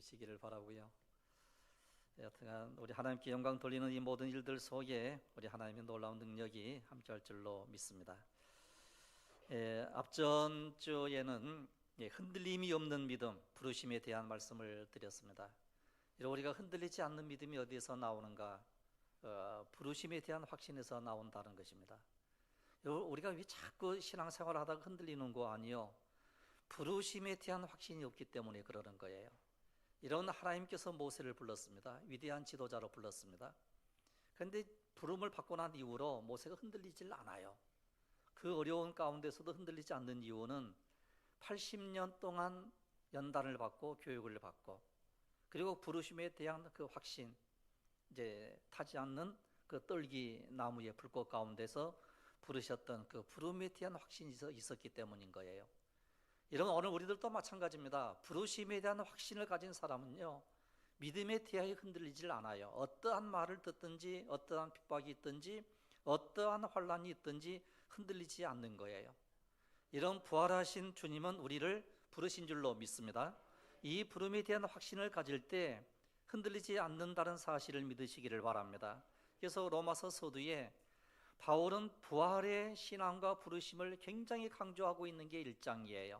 믿으시기를 바라고요. 여튼간 우리 하나님께 영광 돌리는 이 모든 일들 속에 우리 하나님의 놀라운 능력이 함께할 줄로 믿습니다. 앞전 주에는 흔들림이 없는 믿음, 부르심에 대한 말씀을 드렸습니다. 우리가 흔들리지 않는 믿음이 어디에서 나오는가? 부르심에 대한 확신에서 나온다는 것입니다. 우리가 왜 자꾸 신앙생활을 하다가 흔들리는 거 아니요? 부르심에 대한 확신이 없기 때문에 그러는 거예요. 이런 하나님께서 모세를 불렀습니다. 위대한 지도자로 불렀습니다. 그런데 부름을 받고 난 이후로 모세가 흔들리질 않아요. 그 어려운 가운데서도 흔들리지 않는 이유는 80년 동안 연단을 받고 교육을 받고, 그리고 부르심에 대한 그 확신, 이제 타지 않는 그 떨기 나무의 불꽃 가운데서 부르셨던 그 부름에 대한 확신이 있었기 때문인 거예요. 이런 오늘 우리들도 마찬가지입니다. 부르심에 대한 확신을 가진 사람은요, 믿음에 대하여 흔들리질 않아요. 어떠한 말을 듣든지, 어떠한 핍박이 있든지, 어떠한 환란이 있든지 흔들리지 않는 거예요. 이런 부활하신 주님은 우리를 부르신 줄로 믿습니다. 이 부름에 대한 확신을 가질 때 흔들리지 않는다는 사실을 믿으시기를 바랍니다. 그래서 로마서 서두에 바울은 부활의 신앙과 부르심을 굉장히 강조하고 있는 게 1장이에요.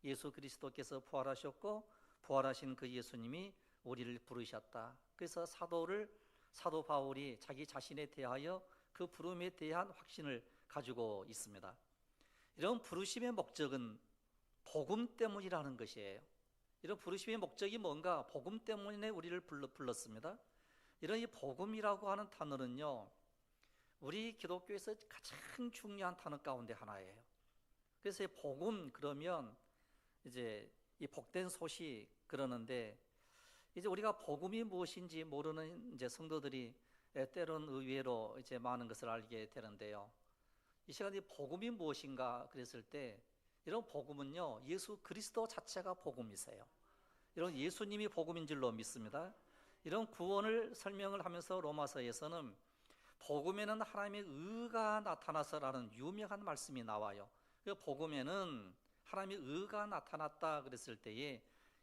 예수 그리스도께서 부활하셨고 부활하신 그 예수님이 우리를 부르셨다. 그래서 사도 바울이 자기 자신에 대하여 그 부름에 대한 확신을 가지고 있습니다. 이런 부르심의 목적은 복음 때문이라는 것이에요. 이런 부르심의 목적이 뭔가? 복음 때문에 우리를 불렀습니다. 이런 이 복음이라고 하는 단어는요, 우리 기독교에서 가장 중요한 단어 가운데 하나예요. 그래서 이 복음 그러면 이제 이 복된 소식 그러는데, 이제 우리가 복음이 무엇인지 모르는 이제 성도들이 때론 의외로 이제 많은 것을 알게 되는데요. 이 시간에 복음이 무엇인가 그랬을 때, 이런 복음은요, 예수 그리스도 자체가 복음이세요. 이런 예수님이 복음인 줄로 믿습니다. 이런 구원을 설명을 하면서 로마서에서는 복음에는 하나님의 의가 나타나서라는 유명한 말씀이 나와요. 그 복음에는 하나님의 의가 나타났다 그랬을 때에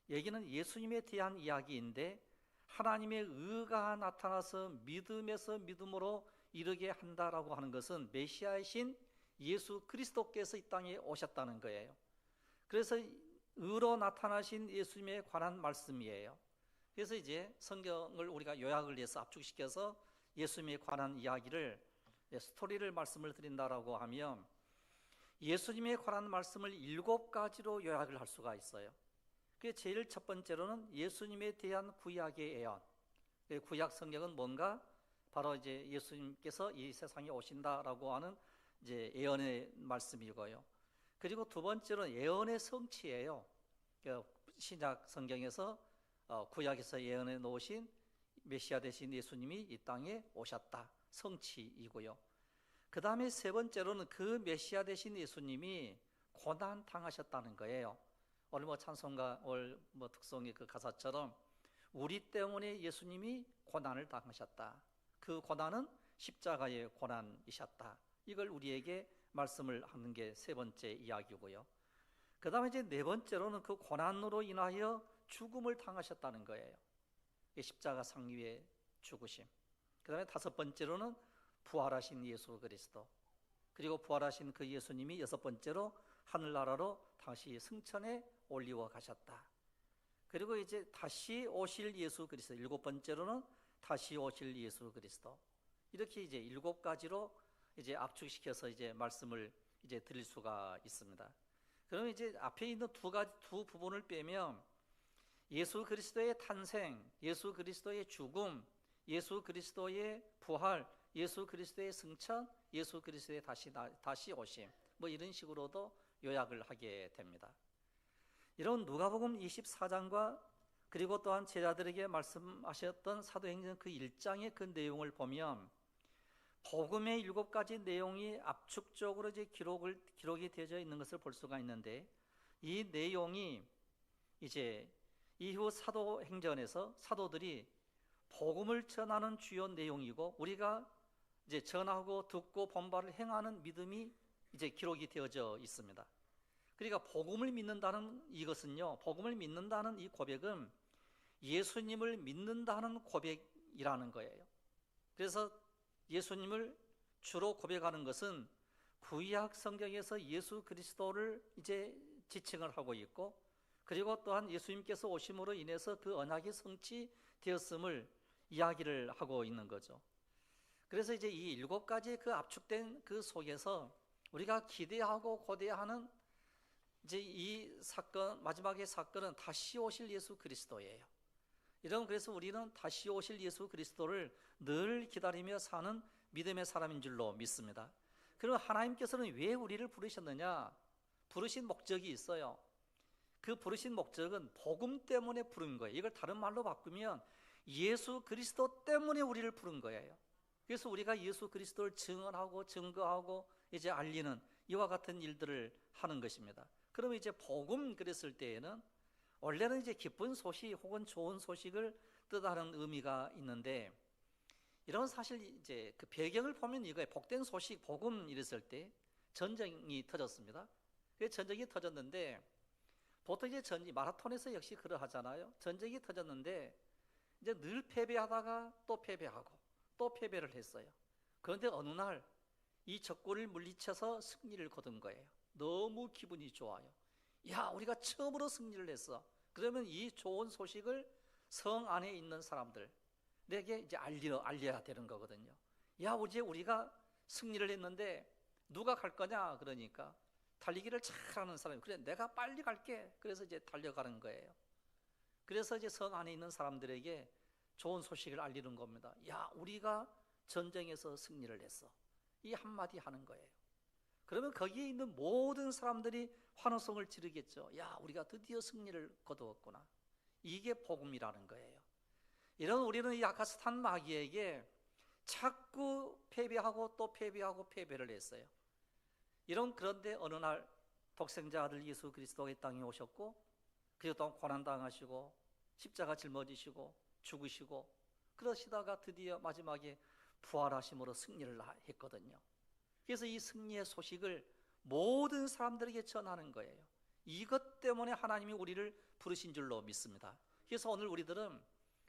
여기는 예수님에 대한 이야기인데, 하나님의 의가 나타나서 믿음에서 믿음으로 이르게 한다라고 하는 것은 메시아이신 예수 그리스도께서 이 땅에 오셨다는 거예요. 그래서 의로 나타나신 예수님에 관한 말씀이에요. 그래서 이제 성경을 우리가 요약을 해서 압축시켜서 예수님에 관한 이야기를, 스토리를 말씀을 드린다라고 하면 예수님에 관한 말씀을 7가지로 요약을 할 수가 있어요. 그 제일 첫 번째로는 예수님에 대한 구약의 예언. 구약 성경은 뭔가? 바로 이제 예수님께서 이 세상에 오신다라고 하는 이제 예언의 말씀이고요. 그리고 두 번째로는 예언의 성취예요. 신약 성경에서 구약에서 예언해 놓으신 메시아 되신 예수님이 이 땅에 오셨다, 성취이고요. 그 다음에 세 번째로는 그 메시아 되신 예수님이 고난 당하셨다는 거예요. 오늘 찬송가 오늘 특송의 그 가사처럼 우리 때문에 예수님이 고난을 당하셨다. 그 고난은 십자가의 고난이셨다. 이걸 우리에게 말씀을 하는 게 세 번째 이야기고요. 그 다음에 이제 네 번째로는 그 고난으로 인하여 죽음을 당하셨다는 거예요. 십자가 상 위에 죽으심. 그 다음에 다섯 번째로는 부활하신 예수 그리스도, 그리고 부활하신 그 예수님이 여섯 번째로 하늘나라로 다시 승천에 올리워 가셨다. 그리고 이제 다시 오실 예수 그리스도, 일곱 번째로는 다시 오실 예수 그리스도. 이렇게 이제 7가지로 이제 압축시켜서 이제 말씀을 이제 드릴 수가 있습니다. 그러면 이제 앞에 있는 두 부분을 빼면 예수 그리스도의 탄생, 예수 그리스도의 죽음, 예수 그리스도의 부활, 예수 그리스도의 승천, 예수 그리스도의 다시 오심, 이런 식으로도 요약을 하게 됩니다. 이런 누가복음 24장과 그리고 또한 제자들에게 말씀하셨던 사도행전 그 1장의 그 내용을 보면 복음의 7가지 내용이 압축적으로 이제 기록이 되어져 있는 것을 볼 수가 있는데, 이 내용이 이제 이후 사도행전에서 사도들이 복음을 전하는 주요 내용이고, 우리가 이제 전하고 듣고 본바를 행하는 믿음이 이제 기록이 되어져 있습니다. 그러니까 복음을 믿는다는 이것은요, 복음을 믿는다는 이 고백은 예수님을 믿는다는 고백이라는 거예요. 그래서 예수님을 주로 고백하는 것은 구약 성경에서 예수 그리스도를 이제 지칭을 하고 있고, 그리고 또한 예수님께서 오심으로 인해서 그 언약이 성취되었음을 이야기를 하고 있는 거죠. 그래서 이제 이 7가지 그 압축된 그 속에서 우리가 기대하고 고대하는 이제 이 사건, 마지막의 사건은 다시 오실 예수 그리스도예요. 그래서 우리는 다시 오실 예수 그리스도를 늘 기다리며 사는 믿음의 사람인 줄로 믿습니다. 그럼 하나님께서는 왜 우리를 부르셨느냐? 부르신 목적이 있어요. 그 부르신 목적은 복음 때문에 부른 거예요. 이걸 다른 말로 바꾸면 예수 그리스도 때문에 우리를 부른 거예요. 그래서 우리가 예수 그리스도를 증언하고 증거하고 이제 알리는 이와 같은 일들을 하는 것입니다. 그러면 이제 복음 그랬을 때에는 원래는 이제 기쁜 소식 혹은 좋은 소식을 뜻하는 의미가 있는데, 이런 사실 이제 그 배경을 보면 이거예요. 복된 소식, 복음 이랬을 때 전쟁이 터졌습니다. 그 전쟁이 터졌는데 보통 이제 마라톤에서 역시 그러하잖아요. 전쟁이 터졌는데 이제 늘 패배하다가 또 패배하고 또 패배를 했어요. 그런데 어느 날 이 적군을 물리쳐서 승리를 거둔 거예요. 너무 기분이 좋아요. 야, 우리가 처음으로 승리를 했어. 그러면 이 좋은 소식을 성 안에 있는 사람들에게 이제 알려야 되는 거거든요. 야, 이제 우리가 승리를 했는데 누가 갈 거냐? 그러니까 달리기를 잘하는 사람이, 그래 내가 빨리 갈게. 그래서 이제 달려가는 거예요. 그래서 이제 성 안에 있는 사람들에게 좋은 소식을 알리는 겁니다. 야, 우리가 전쟁에서 승리를 했어. 이 한마디 하는 거예요. 그러면 거기에 있는 모든 사람들이 환호성을 지르겠죠. 야, 우리가 드디어 승리를 거두었구나. 이게 복음이라는 거예요. 이런 우리는 이 아카스탄 마귀에게 자꾸 패배하고 또 패배하고 패배를 했어요. 그런데 어느 날 독생자 아들 예수 그리스도가 이 땅에 오셨고, 그리고 또 고난당하시고 십자가 짊어지시고 죽으시고 그러시다가 드디어 마지막에 부활하심으로 승리를 했거든요. 그래서 이 승리의 소식을 모든 사람들에게 전하는 거예요. 이것 때문에 하나님이 우리를 부르신 줄로 믿습니다. 그래서 오늘 우리들은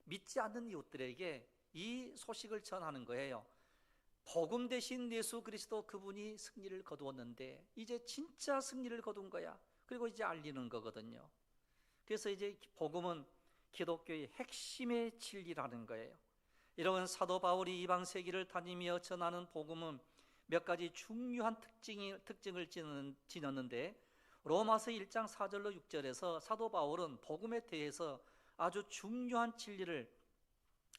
믿지 않는 이웃들에게 이 소식을 전하는 거예요. 복음 대신 예수 그리스도, 그분이 승리를 거두었는데 이제 진짜 승리를 거둔 거야. 그리고 이제 알리는 거거든요. 그래서 이제 복음은 기독교의 핵심의 진리라는 거예요. 이런 사도 바울이 이방 세계를 다니며 전하는 복음은 몇 가지 중요한 특징을 지녔는데, 로마서 1장 4절로 6절에서 사도 바울은 복음에 대해서 아주 중요한 진리를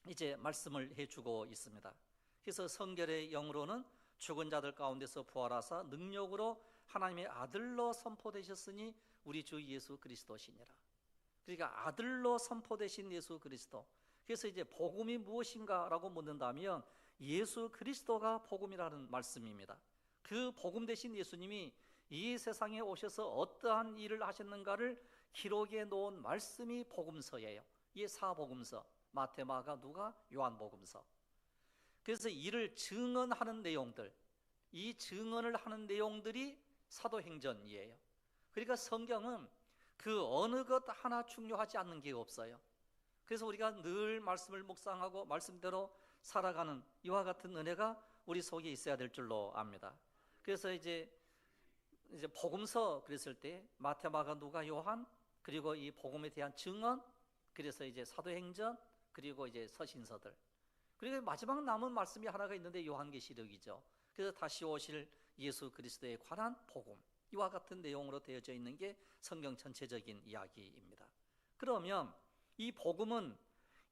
이제 말씀을 해주고 있습니다. 그래서 성결의 영으로는 죽은 자들 가운데서 부활하사 능력으로 하나님의 아들로 선포되셨으니 우리 주 예수 그리스도시니라. 그러니까 아들로 선포되신 예수 그리스도. 그래서 이제 복음이 무엇인가라고 묻는다면 예수 그리스도가 복음이라는 말씀입니다. 그 복음 되신 예수님이 이 세상에 오셔서 어떠한 일을 하셨는가를 기록해 놓은 말씀이 복음서예요. 이 사복음서, 마태, 마가, 누가, 요한복음서. 그래서 이를 증언하는 내용들, 이 증언을 하는 내용들이 사도행전이에요. 그러니까 성경은 그 어느 것 하나 중요하지 않는 게 없어요. 그래서 우리가 늘 말씀을 묵상하고 말씀대로 살아가는 이와 같은 은혜가 우리 속에 있어야 될 줄로 압니다. 그래서 이제 복음서 그랬을 때 마태, 마가, 누가, 요한, 그리고 이 복음에 대한 증언, 그래서 이제 사도행전, 그리고 이제 서신서들, 그리고 마지막 남은 말씀이 하나가 있는데 요한계시록이죠. 그래서 다시 오실 예수 그리스도에 관한 복음, 이와 같은 내용으로 되어져 있는 게 성경 전체적인 이야기입니다. 그러면 이 복음은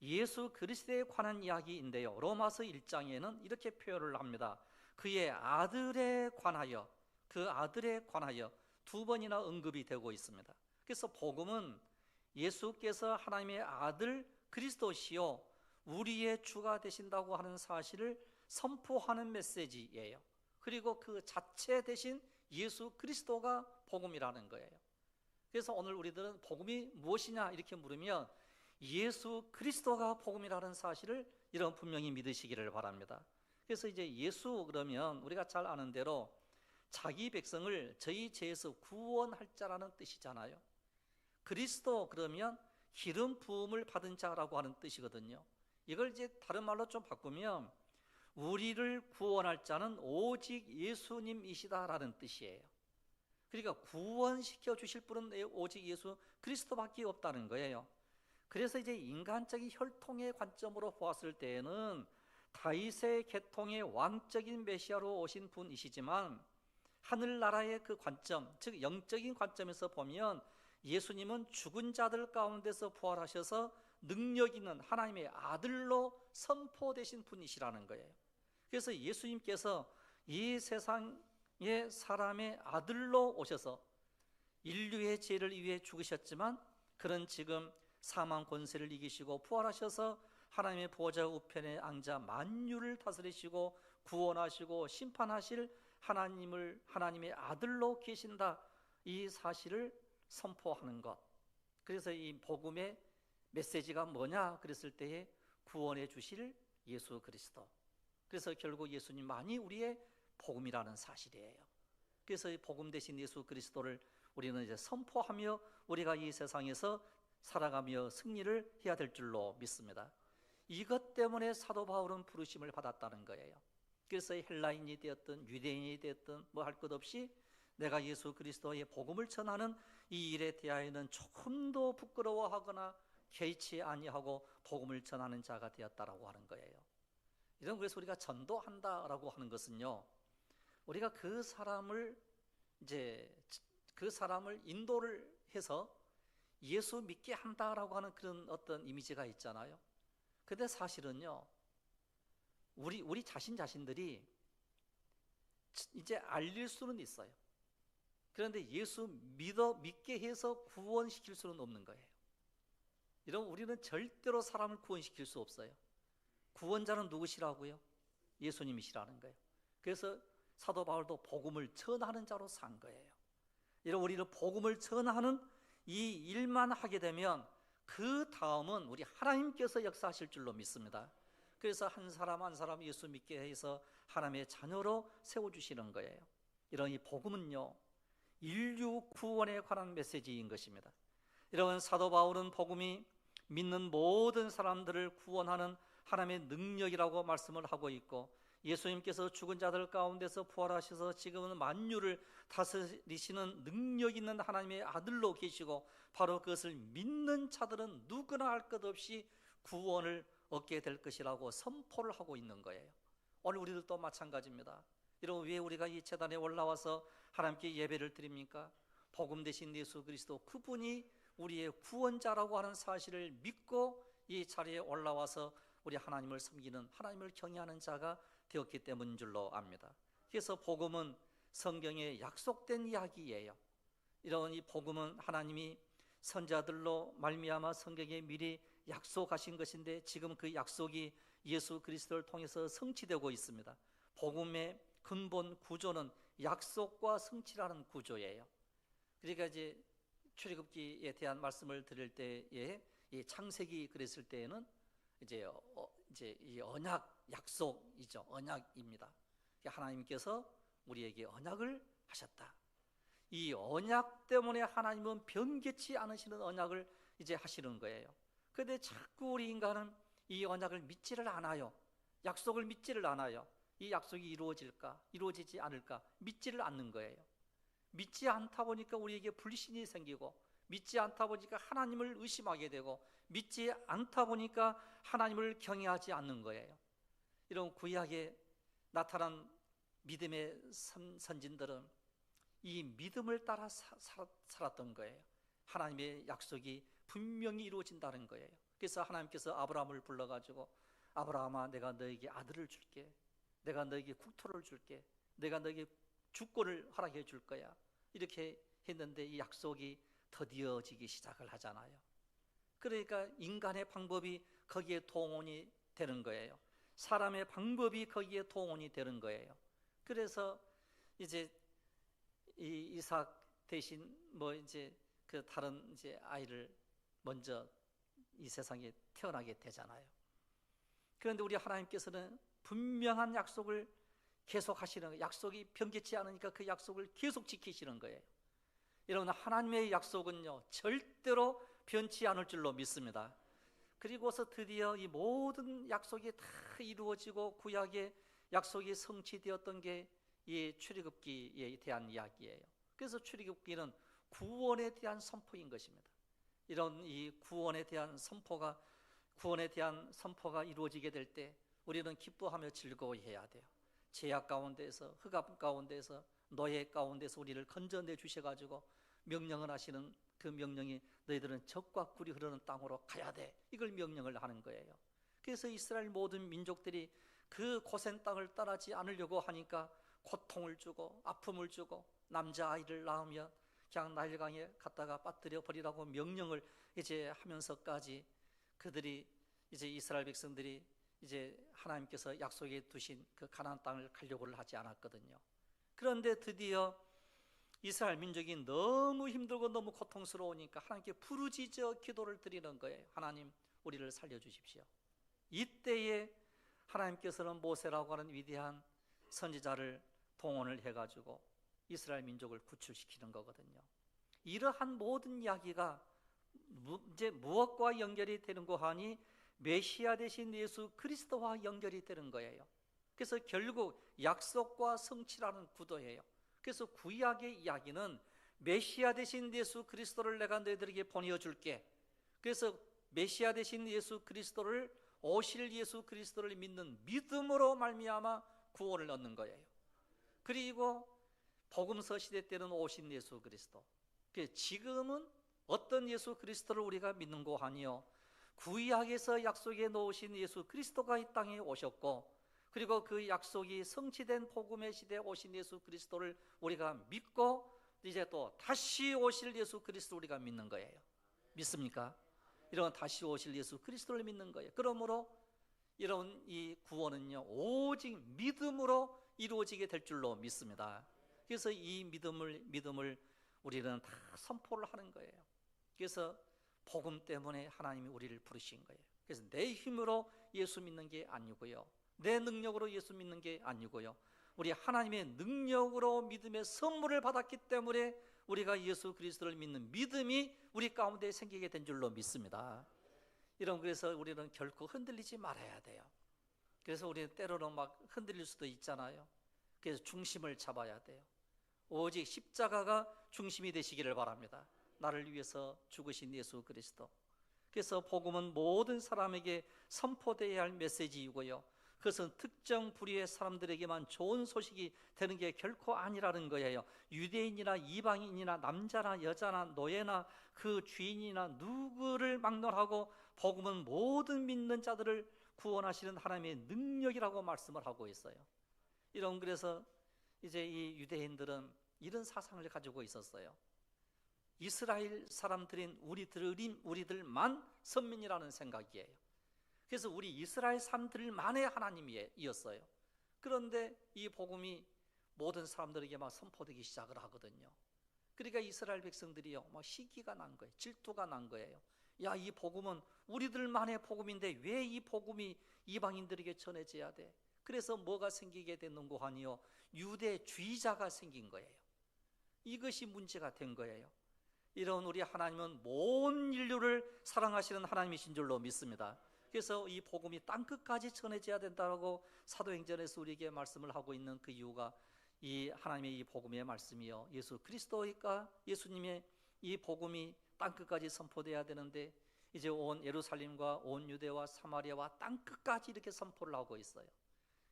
예수 그리스도에 관한 이야기인데요, 로마서 1장에는 이렇게 표현을 합니다. 그의 아들에 관하여, 그 아들에 관하여 두 번이나 언급이 되고 있습니다. 그래서 복음은 예수께서 하나님의 아들 그리스도시요 우리의 주가 되신다고 하는 사실을 선포하는 메시지예요. 그리고 그 자체 대신 예수 그리스도가 복음이라는 거예요. 그래서 오늘 우리들은 복음이 무엇이냐 이렇게 물으면 예수 그리스도가 복음이라는 사실을 이런 분명히 믿으시기를 바랍니다. 그래서 이제 예수 그러면 우리가 잘 아는 대로 자기 백성을 저희 죄에서 구원할 자라는 뜻이잖아요. 그리스도 그러면 기름 부음을 받은 자라고 하는 뜻이거든요. 이걸 이제 다른 말로 좀 바꾸면 우리를 구원할 자는 오직 예수님이시다라는 뜻이에요. 그러니까 구원시켜 주실 분은 오직 예수 그리스도밖에 없다는 거예요. 그래서 이제 인간적인 혈통의 관점으로 보았을 때에는 다윗의 계통의 왕적인 메시아로 오신 분이시지만 하늘나라의 그 관점, 즉 영적인 관점에서 보면 예수님은 죽은 자들 가운데서 부활하셔서 능력 있는 하나님의 아들로 선포되신 분이시라는 거예요. 그래서 예수님께서 이 세상에 사람의 아들로 오셔서 인류의 죄를 위해 죽으셨지만 그런 지금 사망 권세를 이기시고 부활하셔서 하나님의 보좌 우편에 앉아 만유를 다스리시고 구원하시고 심판하실 하나님의 아들로 계신다, 이 사실을 선포하는 것. 그래서 이 복음의 메시지가 뭐냐 그랬을 때에 구원해 주실 예수 그리스도. 그래서 결국 예수님만이 우리의 복음이라는 사실이에요. 그래서 이 복음 대신 예수 그리스도를 우리는 이제 선포하며 우리가 이 세상에서 살아가며 승리를 해야 될 줄로 믿습니다. 이것 때문에 사도 바울은 부르심을 받았다는 거예요. 그래서 헬라인이 되었든 유대인이 되었든 뭐 할 것 없이 내가 예수 그리스도의 복음을 전하는 이 일에 대하여는 조금도 부끄러워하거나 개의치 아니하고 복음을 전하는 자가 되었다라고 하는 거예요. 이런, 그래서 우리가 전도한다라고 하는 것은요, 우리가 그 사람을 인도를 해서 예수 믿게 한다라고 하는 그런 어떤 이미지가 있잖아요. 근데 사실은요, 우리 자신들이 이제 알릴 수는 있어요. 그런데 예수 믿게 해서 구원시킬 수는 없는 거예요. 이러면 우리는 절대로 사람을 구원시킬 수 없어요. 구원자는 누구시라고요? 예수님이시라는 거예요. 그래서 사도 바울도 복음을 전하는 자로 산 거예요. 이런 우리는 복음을 전하는 이 일만 하게 되면 그 다음은 우리 하나님께서 역사하실 줄로 믿습니다. 그래서 한 사람 한 사람 예수 믿게 해서 하나님의 자녀로 세워주시는 거예요. 이런 이 복음은요, 인류 구원에 관한 메시지인 것입니다. 이런 사도 바울은 복음이 믿는 모든 사람들을 구원하는 하나님의 능력이라고 말씀을 하고 있고, 예수님께서 죽은 자들 가운데서 부활하셔서 지금은 만유를 다스리시는 능력 있는 하나님의 아들로 계시고, 바로 그것을 믿는 자들은 누구나 할 것 없이 구원을 얻게 될 것이라고 선포를 하고 있는 거예요. 오늘 우리들도 마찬가지입니다. 이런, 왜 우리가 이 제단에 올라와서 하나님께 예배를 드립니까? 복음 대신 예수 그리스도, 그분이 우리의 구원자라고 하는 사실을 믿고 이 자리에 올라와서 우리 하나님을 섬기는, 하나님을 경외하는 자가 되었기 때문인 줄로 압니다. 그래서 복음은 성경에 약속된 이야기예요. 이런 이 복음은 하나님이 선자들로 말미암아 성경에 미리 약속하신 것인데, 지금 그 약속이 예수 그리스도를 통해서 성취되고 있습니다. 복음의 근본 구조는 약속과 성취라는 구조예요. 그러니까 이제 출애굽기에 대한 말씀을 드릴 때에, 이 창세기 그랬을 때에는 이제 이 언약, 약속이죠. 언약입니다. 하나님께서 우리에게 언약을 하셨다. 이 언약 때문에 하나님은 변개치 않으시는 언약을 이제 하시는 거예요. 그런데 자꾸 우리 인간은 이 언약을 믿지를 않아요. 약속을 믿지를 않아요. 이 약속이 이루어질까, 이루어지지 않을까 믿지를 않는 거예요. 믿지 않다 보니까 우리에게 불신이 생기고, 믿지 않다 보니까 하나님을 의심하게 되고, 믿지 않다 보니까 하나님을 경외하지 않는 거예요. 이런 구약에 나타난 믿음의 선진들은 이 믿음을 따라 살았던 거예요. 하나님의 약속이 분명히 이루어진다는 거예요. 그래서 하나님께서 아브라함을 불러가지고, 아브라함아, 내가 너에게 아들을 줄게, 내가 너에게 국토를 줄게, 내가 너에게 주권을 허락해 줄 거야, 이렇게 했는데 이 약속이 더디어지기 시작을 하잖아요. 그러니까 인간의 방법이 거기에 동원이 되는 거예요. 사람의 방법이 거기에 동원이 되는 거예요. 그래서 이제 이 이삭 대신 뭐 이제 그 다른 이제 아이를 먼저 이 세상에 태어나게 되잖아요. 그런데 우리 하나님께서는 분명한 약속을 계속 하시는 거예요. 약속이 변개치 않으니까 그 약속을 계속 지키시는 거예요. 여러분, 하나님의 약속은요, 절대로 변치 않을 줄로 믿습니다. 그리고서 드디어 이 모든 약속이 다 이루어지고 구약의 약속이 성취되었던 게 이 출애굽기에 대한 이야기예요. 그래서 출애굽기는 구원에 대한 선포인 것입니다. 이런 이 구원에 대한 선포가 이루어지게 될 때 우리는 기뻐하며 즐거워해야 돼요. 죄악 가운데에서, 흑암 가운데에서, 노예 가운데서 우리를 건져내 주셔가지고 명령을 하시는 그 명령이 너희들은 적과 꿀이 흐르는 땅으로 가야 돼, 이걸 명령을 하는 거예요. 그래서 이스라엘 모든 민족들이 그 고센 땅을 떠나지 않으려고 하니까 고통을 주고 아픔을 주고 남자아이를 낳으면 그냥 나일강에 갖다가 빠뜨려 버리라고 명령을 이제 하면서까지 그들이 이제 이스라엘 백성들이 이제 하나님께서 약속해 두신 그 가나안 땅을 가려고 하지 않았거든요. 그런데 드디어 이스라엘 민족이 너무 힘들고 너무 고통스러우니까 하나님께 부르짖어 기도를 드리는 거예요. 하나님, 우리를 살려주십시오. 이때에 하나님께서는 모세라고 하는 위대한 선지자를 동원을 해가지고 이스라엘 민족을 구출시키는 거거든요. 이러한 모든 이야기가 이제 무엇과 연결이 되는고 하니 메시아 되신 예수 그리스도와 연결이 되는 거예요. 그래서 결국 약속과 성취라는 구도예요. 그래서 구약의 이야기는 메시아 되신 예수 그리스도를 내가 너희들에게 보내어 줄게. 그래서 메시아 되신 예수 그리스도를, 오실 예수 그리스도를 믿는 믿음으로 말미암아 구원을 얻는 거예요. 그리고 복음서 시대 때는 오신 예수 그리스도, 지금은 어떤 예수 그리스도를 우리가 믿는고 하니요, 구약에서 약속해 놓으신 예수 그리스도가 이 땅에 오셨고, 그리고 그 약속이 성취된 복음의 시대에 오신 예수 그리스도를 우리가 믿고 이제 또 다시 오실 예수 그리스도를 우리가 믿는 거예요. 믿습니까? 이런 다시 오실 예수 그리스도를 믿는 거예요. 그러므로 이런 이 구원은요, 오직 믿음으로 이루어지게 될 줄로 믿습니다. 그래서 이 믿음을 우리는 다 선포를 하는 거예요. 그래서 복음 때문에 하나님이 우리를 부르신 거예요. 그래서 내 힘으로 예수 믿는 게 아니고요, 내 능력으로 예수 믿는 게 아니고요, 우리 하나님의 능력으로 믿음의 선물을 받았기 때문에 우리가 예수 그리스도를 믿는 믿음이 우리 가운데 생기게 된 줄로 믿습니다. 그래서 우리는 결코 흔들리지 말아야 돼요. 그래서 우리는 때로는 막 흔들릴 수도 있잖아요. 그래서 중심을 잡아야 돼요. 오직 십자가가 중심이 되시기를 바랍니다. 나를 위해서 죽으신 예수 그리스도. 그래서 복음은 모든 사람에게 선포되어야 할 메시지이고요, 그것은 특정 부류의 사람들에게만 좋은 소식이 되는 게 결코 아니라는 거예요. 유대인이나 이방인이나 남자나 여자나 노예나 그 주인이나 누구를 막론하고 복음은 모든 믿는 자들을 구원하시는 하나님의 능력이라고 말씀을 하고 있어요. 그래서 이제 이 유대인들은 이런 사상을 가지고 있었어요. 이스라엘 사람들인 우리들만 선민이라는 생각이에요. 그래서 우리 이스라엘 사람들만의 하나님이었어요. 그런데 이 복음이 모든 사람들에게 막 선포되기 시작을 하거든요. 그러니까 이스라엘 백성들이요, 막 시기가 난 거예요. 질투가 난 거예요. 야, 이 복음은 우리들만의 복음인데 왜 이 복음이 이방인들에게 전해져야 돼? 그래서 뭐가 생기게 됐는고 하니요, 유대주의자가 생긴 거예요. 이것이 문제가 된 거예요. 이런 우리 하나님은 온 인류를 사랑하시는 하나님이신 줄로 믿습니다. 그래서 이 복음이 땅끝까지 전해져야 된다고 사도행전에서 우리에게 말씀을 하고 있는 그 이유가 이 하나님의 이 복음의 말씀이요, 예수 그리스도가 예수님의 이 복음이 땅끝까지 선포돼야 되는데 이제 온 예루살렘과 온 유대와 사마리아와 땅끝까지 이렇게 선포를 하고 있어요.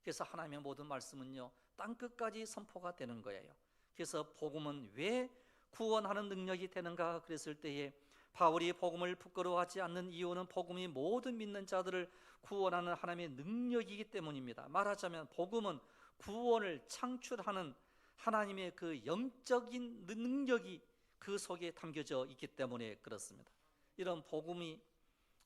그래서 하나님의 모든 말씀은요, 땅끝까지 선포가 되는 거예요. 그래서 복음은 왜 구원하는 능력이 되는가 그랬을 때에 바울이 복음을 부끄러워하지 않는 이유는 복음이 모든 믿는 자들을 구원하는 하나님의 능력이기 때문입니다. 말하자면 복음은 구원을 창출하는 하나님의 그 영적인 능력이 그 속에 담겨져 있기 때문에 그렇습니다. 이런 복음이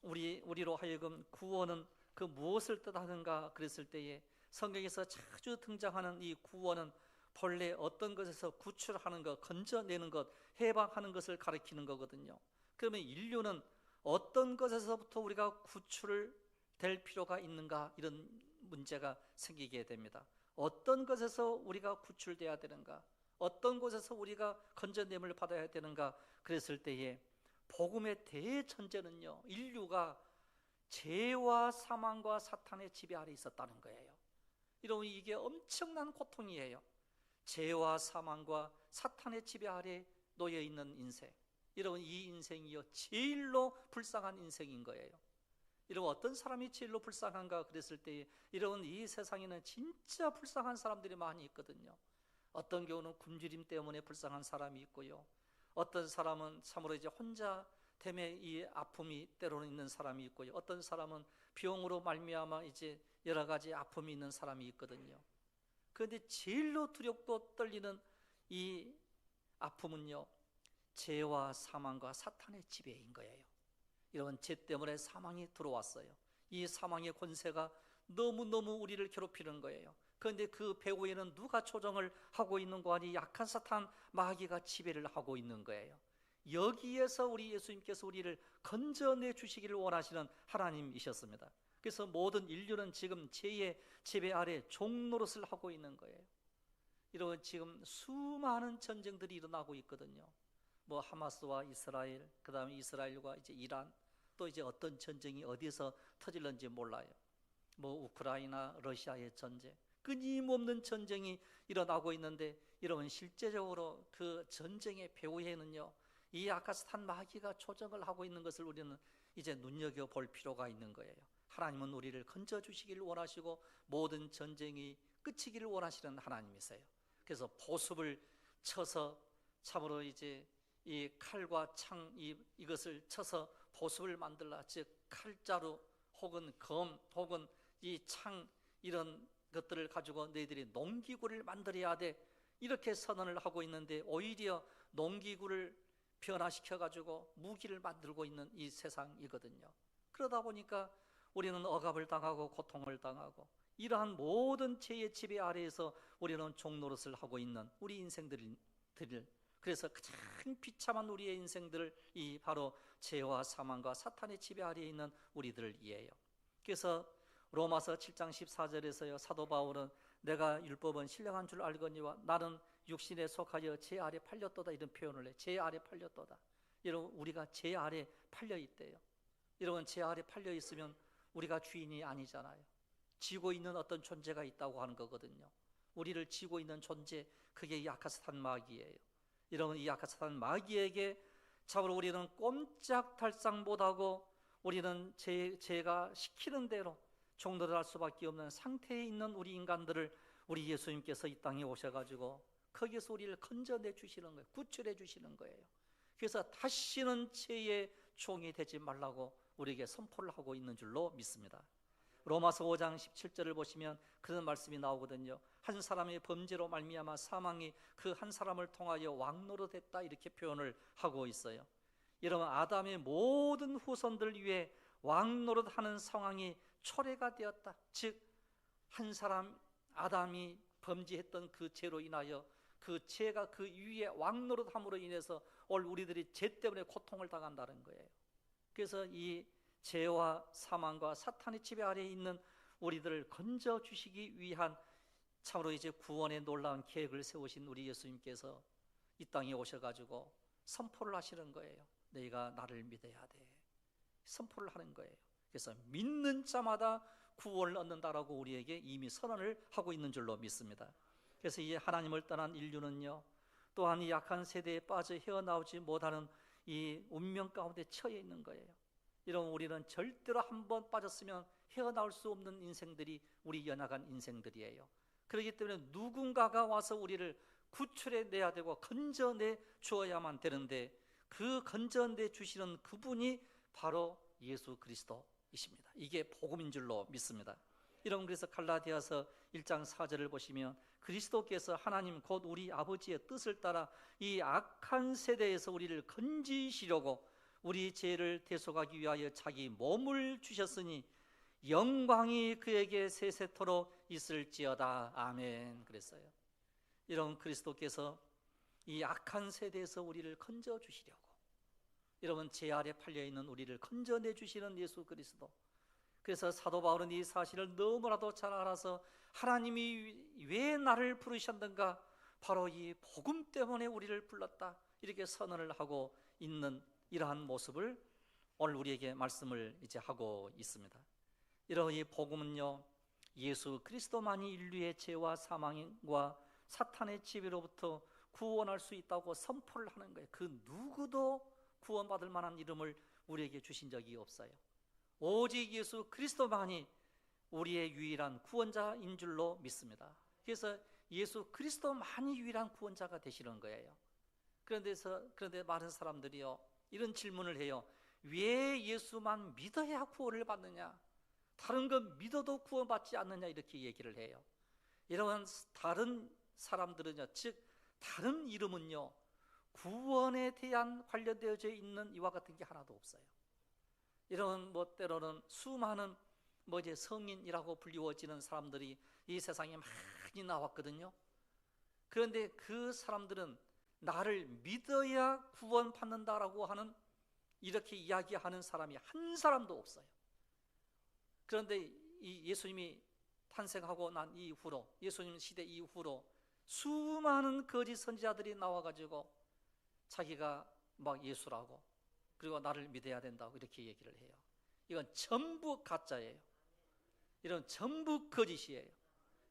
우리로 하여금 구원은 그 무엇을 뜻하는가 그랬을 때에 성경에서 자주 등장하는 이 구원은 본래 어떤 것에서 구출하는 것, 건져내는 것, 해방하는 것을 가리키는 거거든요. 그러면 인류는 어떤 것에서부터 우리가 구출될 필요가 있는가, 이런 문제가 생기게 됩니다. 어떤 것에서 우리가 구출돼야 되는가, 어떤 곳에서 우리가 건져냄을 받아야 되는가 그랬을 때에 복음의 대전제는요, 인류가 죄와 사망과 사탄의 지배 아래 있었다는 거예요. 여러분, 이게 엄청난 고통이에요. 죄와 사망과 사탄의 지배 아래 놓여 있는 인생, 여러분, 이 인생이요 제일로 불쌍한 인생인 거예요. 여러분, 어떤 사람이 제일로 불쌍한가 그랬을 때, 여러분, 이 세상에는 진짜 불쌍한 사람들이 많이 있거든요. 어떤 경우는 굶주림 때문에 불쌍한 사람이 있고요, 어떤 사람은 참으로 이제 혼자 때문에 이 아픔이 때로는 있는 사람이 있고요, 어떤 사람은 병으로 말미암아 이제 여러 가지 아픔이 있는 사람이 있거든요. 그런데 제일로 두렵고 떨리는 이 아픔은요, 죄와 사망과 사탄의 지배인 거예요. 여러분, 죄 때문에 사망이 들어왔어요. 이 사망의 권세가 너무너무 우리를 괴롭히는 거예요. 그런데 그 배후에는 누가 조정을 하고 있는 거 아니? 약한 사탄 마귀가 지배를 하고 있는 거예요. 여기에서 우리 예수님께서 우리를 건져내 주시기를 원하시는 하나님이셨습니다. 그래서 모든 인류는 지금 죄의 지배 아래 종노릇을 하고 있는 거예요. 이런 지금 수많은 전쟁들이 일어나고 있거든요. 뭐 하마스와 이스라엘, 그 다음에 이스라엘과 이제 이란, 또 이제 어떤 전쟁이 어디서 터질는지 몰라요. 뭐 우크라이나, 러시아의 전쟁, 끊임없는 전쟁이 일어나고 있는데, 여러분, 실제적으로 그 전쟁의 배후에는요, 이 아카스탄 마귀가 조정을 하고 있는 것을 우리는 이제 눈여겨볼 필요가 있는 거예요. 하나님은 우리를 건져주시기를 원하시고 모든 전쟁이 끝이기를 원하시는 하나님이세요. 그래서 보습을 쳐서 참으로 이제 이 칼과 창 이것을 쳐서 보습을 만들라, 즉 칼자루 혹은 검 혹은 이 창, 이런 것들을 가지고 너희들이 농기구를 만들어야 돼, 이렇게 선언을 하고 있는데, 오히려 농기구를 변화시켜 가지고 무기를 만들고 있는 이 세상이거든요. 그러다 보니까 우리는 억압을 당하고 고통을 당하고, 이러한 모든 죄의 지배 아래에서 우리는 종노릇을 하고 있는 우리 인생들을, 그래서 가장 비참한 우리의 인생들을 이 바로 죄와 사망과 사탄의 지배 아래에 있는 우리들이에요. 그래서 로마서 7장 14절에서요, 사도 바울은 내가 율법은 신령한 줄 알거니와 나는 육신에 속하여 죄 아래 팔렸도다, 이런 표현을 해. 죄 아래 팔렸도다. 여러분, 우리가 죄 아래 팔려 있대요. 여러분, 죄 아래 팔려 있으면 우리가 주인이 아니잖아요. 지고 있는 어떤 존재가 있다고 하는 거거든요. 우리를 지고 있는 존재, 그게 이 아카스탄 마귀예요. 여러분, 이 아카스탄 마귀에게 참으로 우리는 꼼짝달싹 못하고, 우리는 죄가 시키는 대로 종노릇 할 수밖에 없는 상태에 있는 우리 인간들을 우리 예수님께서 이 땅에 오셔가지고 거기서 우리를 건져내 주시는 거예요. 구출해 주시는 거예요. 그래서 다시는 죄의 종이 되지 말라고 우리에게 선포를 하고 있는 줄로 믿습니다. 로마서 5장 17절을 보시면 그런 말씀이 나오거든요. 한 사람의 범죄로 말미암아 사망이 그 한 사람을 통하여 왕노릇했다, 이렇게 표현을 하고 있어요. 여러분, 아담의 모든 후손들 위해 왕노릇하는 상황이 초래가 되었다. 즉, 한 사람 아담이 범죄했던 그 죄로 인하여 그 죄가 그 위에 왕노릇함으로 인해서 오늘 우리들이 죄 때문에 고통을 당한다는 거예요. 그래서 이 죄와 사망과 사탄의 지배 아래에 있는 우리들을 건져주시기 위한 참으로 이제 구원의 놀라운 계획을 세우신 우리 예수님께서 이 땅에 오셔가지고 선포를 하시는 거예요. 너희가 나를 믿어야 돼, 선포를 하는 거예요. 그래서 믿는 자마다 구원을 얻는다라고 우리에게 이미 선언을 하고 있는 줄로 믿습니다. 그래서 이 하나님을 떠난 인류는요, 또한 이 약한 세대에 빠져 헤어나오지 못하는 이 운명 가운데 처해 있는 거예요. 이런 우리는 절대로 한번 빠졌으면 헤어나올 수 없는 인생들이 우리 연약한 인생들이에요. 그렇기 때문에 누군가가 와서 우리를 구출해 내야 되고 건져내 주어야만 되는데, 그 건져내 주시는 그분이 바로 예수 그리스도이십니다. 이게 복음인 줄로 믿습니다. 여러분, 그래서 갈라디아서 1장 4절을 보시면 그리스도께서 하나님 곧 우리 아버지의 뜻을 따라 이 악한 세대에서 우리를 건지시려고 우리 죄를 대속하기 위하여 자기 몸을 주셨으니 영광이 그에게 세세토록 있을지어다. 아멘. 그랬어요. 여러분, 그리스도께서 이 악한 세대에서 우리를 건져주시려고, 여러분, 죄 아래 팔려있는 우리를 건져내 주시는 예수 그리스도. 그래서 사도 바울은 이 사실을 너무나도 잘 알아서 하나님이 왜 나를 부르셨는가, 바로 이 복음 때문에 우리를 불렀다, 이렇게 선언을 하고 있는 이러한 모습을 오늘 우리에게 말씀을 이제 하고 있습니다. 이런 이 복음은요, 예수 그리스도만이 인류의 죄와 사망과 사탄의 지배로부터 구원할 수 있다고 선포를 하는 거예요. 그 누구도 구원받을 만한 이름을 우리에게 주신 적이 없어요. 오직 예수 그리스도만이 우리의 유일한 구원자인 줄로 믿습니다. 그래서 예수 그리스도만이 유일한 구원자가 되시는 거예요. 그런데 많은 사람들이요, 이런 질문을 해요. 왜 예수만 믿어야 구원을 받느냐? 다른 건 믿어도 구원받지 않느냐? 이렇게 얘기를 해요. 이런 다른 사람들은요, 즉 다른 이름은요, 구원에 대한 관련되어져 있는 이와 같은 게 하나도 없어요. 이런 때로는 수많은 이제 성인이라고 불리워지는 사람들이 이 세상에 많이 나왔거든요. 그런데 그 사람들은 나를 믿어야 구원받는다라고 하는, 이렇게 이야기하는 사람이 한 사람도 없어요. 그런데 이 예수님이 탄생하고 난 이후로, 예수님 시대 이후로 수많은 거짓 선지자들이 나와가지고 자기가 막 예수라고, 그리고 나를 믿어야 된다고 이렇게 얘기를 해요. 이건 전부 가짜예요. 이런 전부 거짓이에요.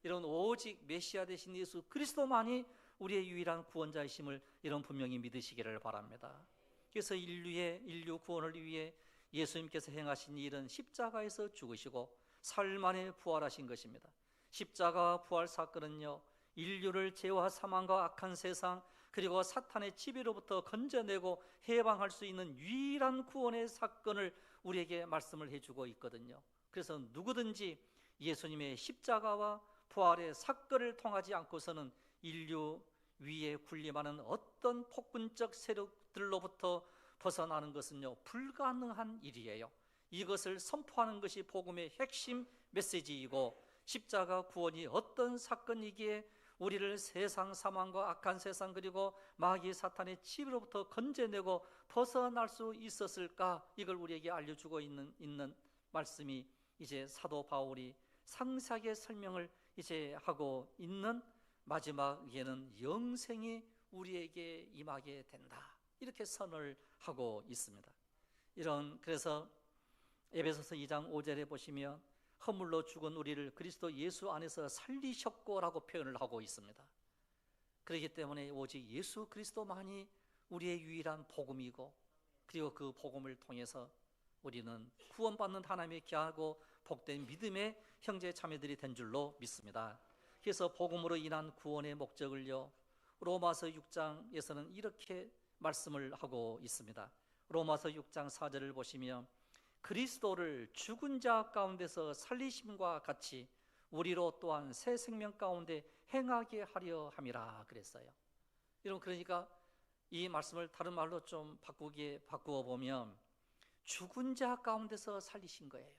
이런 오직 메시아 되신 예수 그리스도만이 우리의 유일한 구원자이심을 이런 분명히 믿으시기를 바랍니다. 그래서 인류 구원을 위해 예수님께서 행하신 일은 십자가에서 죽으시고 사흘 만에 부활하신 것입니다. 십자가 부활 사건은요, 인류를 죄와 사망과 악한 세상 그리고 사탄의 지배로부터 건져내고 해방할 수 있는 유일한 구원의 사건을 우리에게 말씀을 해주고 있거든요. 그래서 누구든지 예수님의 십자가와 부활의 사건을 통하지 않고서는 인류 위에 군림하는 어떤 폭군적 세력들로부터 벗어나는 것은요, 불가능한 일이에요. 이것을 선포하는 것이 복음의 핵심 메시지이고, 십자가 구원이 어떤 사건이기에 우리를 세상 사망과 악한 세상 그리고 마귀 사탄의 지배로부터 건져내고 벗어날 수 있었을까, 이걸 우리에게 알려주고 있는 말씀이 이제 사도 바울이 상세하게 설명을 이제 하고 있는, 마지막에는 영생이 우리에게 임하게 된다, 이렇게 선을 하고 있습니다. 그래서 에베소서 2장 5절에 보시면 허물로 죽은 우리를 그리스도 예수 안에서 살리셨고라고 표현을 하고 있습니다. 그렇기 때문에 오직 예수 그리스도만이 우리의 유일한 복음이고, 그리고 그 복음을 통해서 우리는 구원받는 하나님의 귀하고 복된 믿음의 형제 자매들이 된 줄로 믿습니다. 그래서 복음으로 인한 구원의 목적을요, 로마서 6장에서는 이렇게 말씀을 하고 있습니다. 로마서 6장 4절을 보시면 그리스도를 죽은 자 가운데서 살리심과 같이 우리로 또한 새 생명 가운데 행하게 하려 함이라 그랬어요. 여러분, 그러니까 이 말씀을 다른 말로 좀 바꾸어 보면 죽은 자 가운데서 살리신 거예요.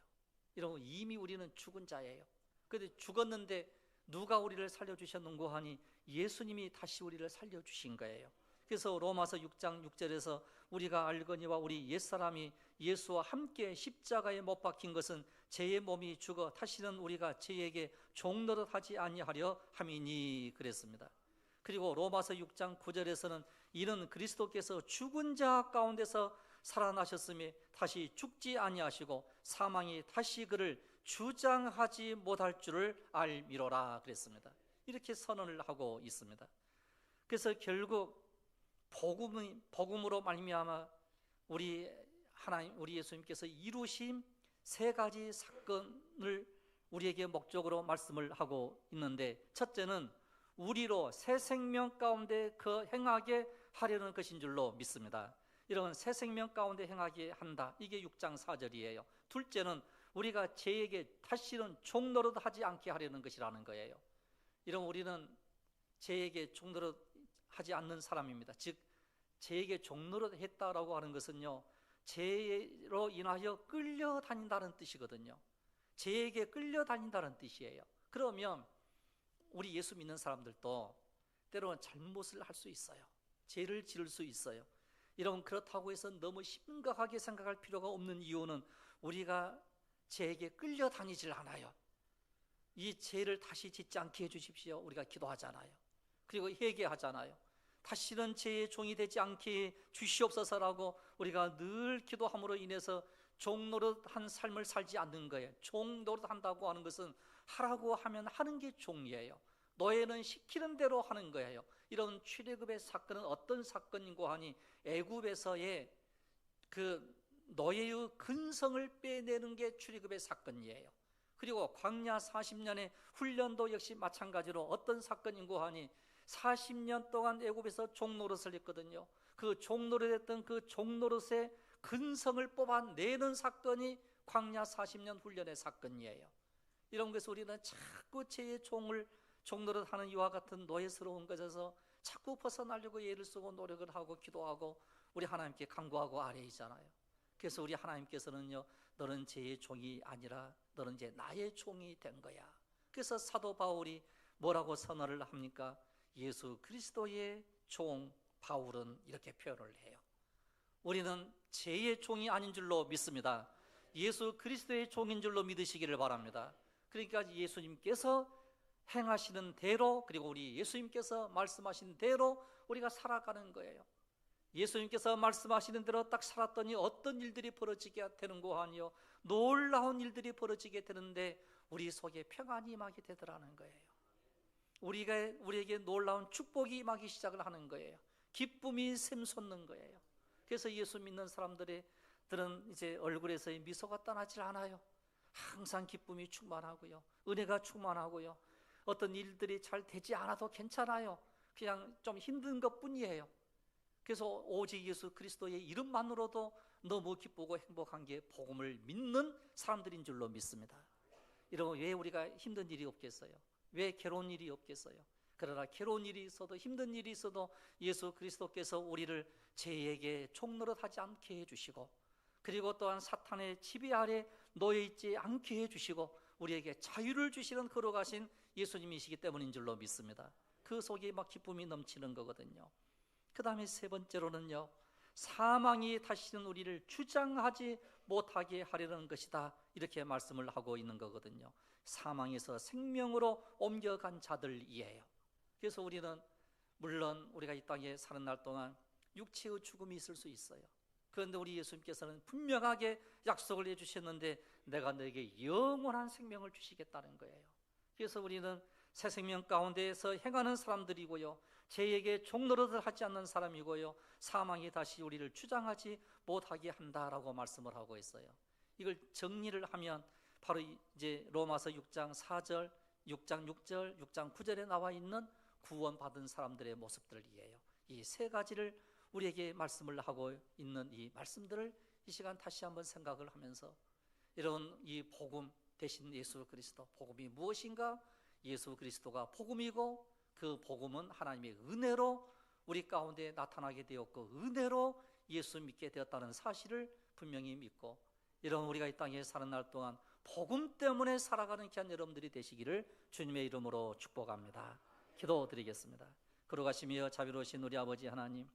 여러분, 이미 우리는 죽은 자예요. 그런데 죽었는데 누가 우리를 살려주셨는고 하니 예수님이 다시 우리를 살려주신 거예요. 그래서 로마서 6장 6절에서 우리가 알거니와 우리 옛사람이 예수와 함께 십자가에 못 박힌 것은 죄의 몸이 죽어 다시는 우리가 죄에게 종노릇하지 아니하려 함이니 그랬습니다. 그리고 로마서 6장 9절에서는 이는 그리스도께서 죽은 자 가운데서 살아나셨음에 다시 죽지 아니하시고 사망이 다시 그를 주장하지 못할 줄을 알미로라 그랬습니다. 이렇게 선언을 하고 있습니다. 그래서 결국 복음으로 말미암아 우리 예수님께서 이루신 세 가지 사건을 우리에게 목적으로 말씀을 하고 있는데, 첫째는 우리로 새 생명 가운데 행하게 하려는 것인 줄로 믿습니다. 이런 새 생명 가운데 행하게 한다, 이게 6장 4절이에요. 둘째는 우리가 죄에게 다시는 종노릇하지 않게 하려는 것이라는 거예요. 이런 우리는 죄에게 종노릇하지 않는 사람입니다. 즉 죄에게 종노릇했다라고 하는 것은요, 죄로 인하여 끌려다닌다는 뜻이거든요. 죄에게 끌려다닌다는 뜻이에요. 그러면 우리 예수 믿는 사람들도 때로는 잘못을 할 수 있어요. 죄를 지을 수 있어요. 이런, 그렇다고 해서 너무 심각하게 생각할 필요가 없는 이유는 우리가 죄에게 끌려다니질 않아요. 이 죄를 다시 짓지 않게 해주십시오, 우리가 기도하잖아요. 그리고 회개하잖아요. 다시는 제 종이 되지 않게 주시옵소서라고 우리가 늘 기도함으로 인해서 종노릇한 삶을 살지 않는 거예요. 종노릇한다고 하는 것은 하라고 하면 하는 게 종이에요. 노예는 시키는 대로 하는 거예요. 이런 출애굽의 사건은 어떤 사건인고 하니 애굽에서의 그 노예의 근성을 빼내는 게 출애굽의 사건이에요. 그리고 광야 40년의 훈련도 역시 마찬가지로 어떤 사건인고 하니 40년 동안 애굽에서 종노릇을 했거든요. 그 종노릇했던 그 종노릇의 근성을 뽑아내는 사건이 광야 40년 훈련의 사건이에요. 이런 것에서 우리는 자꾸 제 종노릇하는 이와 같은 노예스러운 것에서 자꾸 벗어나려고 애를 쓰고 노력을 하고 기도하고 우리 하나님께 간구하고 아뢰이잖아요. 그래서 우리 하나님께서는요, 너는 제 종이 아니라 너는 이제 나의 종이 된 거야. 그래서 사도 바울이 뭐라고 선언을 합니까? 예수 그리스도의 종 바울은 이렇게 표현을 해요. 우리는 제 종이 아닌 줄로 믿습니다. 예수 그리스도의 종인 줄로 믿으시기를 바랍니다. 그러니까 예수님께서 행하시는 대로, 그리고 우리 예수님께서 말씀하신 대로 우리가 살아가는 거예요. 예수님께서 말씀하시는 대로 딱 살았더니 어떤 일들이 벌어지게 되는 거 아니요, 놀라운 일들이 벌어지게 되는데 우리 속에 평안이 임하게 되더라는 거예요. 우리에게 놀라운 축복이 임하기 시작을 하는 거예요. 기쁨이 샘솟는 거예요. 그래서 예수 믿는 사람들은 이제 얼굴에서의 미소가 떠나질 않아요. 항상 기쁨이 충만하고요, 은혜가 충만하고요, 어떤 일들이 잘 되지 않아도 괜찮아요. 그냥 좀 힘든 것 뿐이에요. 그래서 오직 예수 그리스도의 이름만으로도 너무 기쁘고 행복한 게 복음을 믿는 사람들인 줄로 믿습니다. 여러분, 왜 우리가 힘든 일이 없겠어요? 왜 괴로운 일이 없겠어요? 그러나 괴로운 일이 있어도 힘든 일이 있어도 예수 그리스도께서 우리를 죄에게 종노릇하지 않게 해주시고, 그리고 또한 사탄의 지배 아래 놓여있지 않게 해주시고 우리에게 자유를 주시는 걸어가신 예수님이시기 때문인 줄로 믿습니다. 그 속에 막 기쁨이 넘치는 거거든요. 그 다음에 세 번째로는요, 사망이 다시는 우리를 주장하지 못하게 하려는 것이다, 이렇게 말씀을 하고 있는 거거든요. 사망에서 생명으로 옮겨간 자들이에요. 그래서 우리는 물론 우리가 이 땅에 사는 날 동안 육체의 죽음이 있을 수 있어요. 그런데 우리 예수님께서는 분명하게 약속을 해주셨는데 내가 너에게 영원한 생명을 주시겠다는 거예요. 그래서 우리는 새 생명 가운데에서 행하는 사람들이고요, 죄에게 종노릇을 하지 않는 사람이고요, 사망이 다시 우리를 주장하지 못하게 한다라고 말씀을 하고 있어요. 이걸 정리를 하면 바로 이제 로마서 6장 4절, 6장 6절, 6장 9절에 나와 있는 구원받은 사람들의 모습들이에요. 이 세 가지를 우리에게 말씀을 하고 있는 이 말씀들을 이 시간 다시 한번 생각을 하면서, 이런 이 복음 대신 예수 그리스도, 복음이 무엇인가? 예수 그리스도가 복음이고 그 복음은 하나님의 은혜로 우리 가운데 나타나게 되었고 은혜로 예수 믿게 되었다는 사실을 분명히 믿고, 이런 우리가 이 땅에 사는 날 동안 복음 때문에 살아가는 귀한 여러분들이 되시기를 주님의 이름으로 축복합니다. 기도드리겠습니다. 걸어가시며 자비로우신 우리 아버지 하나님,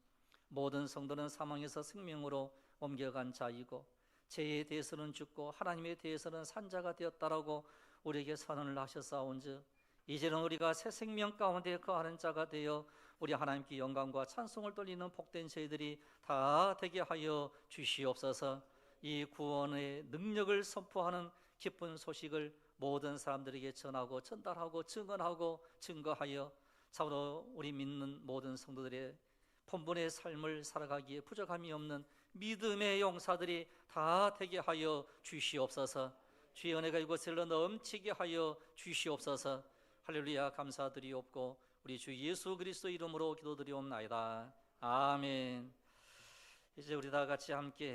모든 성도는 사망에서 생명으로 옮겨간 자이고 죄에 대해서는 죽고 하나님에 대해서는 산자가 되었다라고 우리에게 선언을 하셨사온즉, 이제는 우리가 새 생명 가운데 거하는 자가 되어 우리 하나님께 영광과 찬송을 돌리는 복된 저희들이 다 되게 하여 주시옵소서. 이 구원의 능력을 선포하는 기쁜 소식을 모든 사람들에게 전하고 전달하고 증언하고 증거하여 참으로 우리 믿는 모든 성도들의 본분의 삶을 살아가기에 부족함이 없는 믿음의 용사들이 다 되게 하여 주시옵소서. 주의 은혜가 이곳을 넘치게 하여 주시옵소서. 할렐루야, 감사드리옵고 우리 주 예수 그리스도 이름으로 기도드리옵나이다. 아멘. 이제 우리 다 같이 함께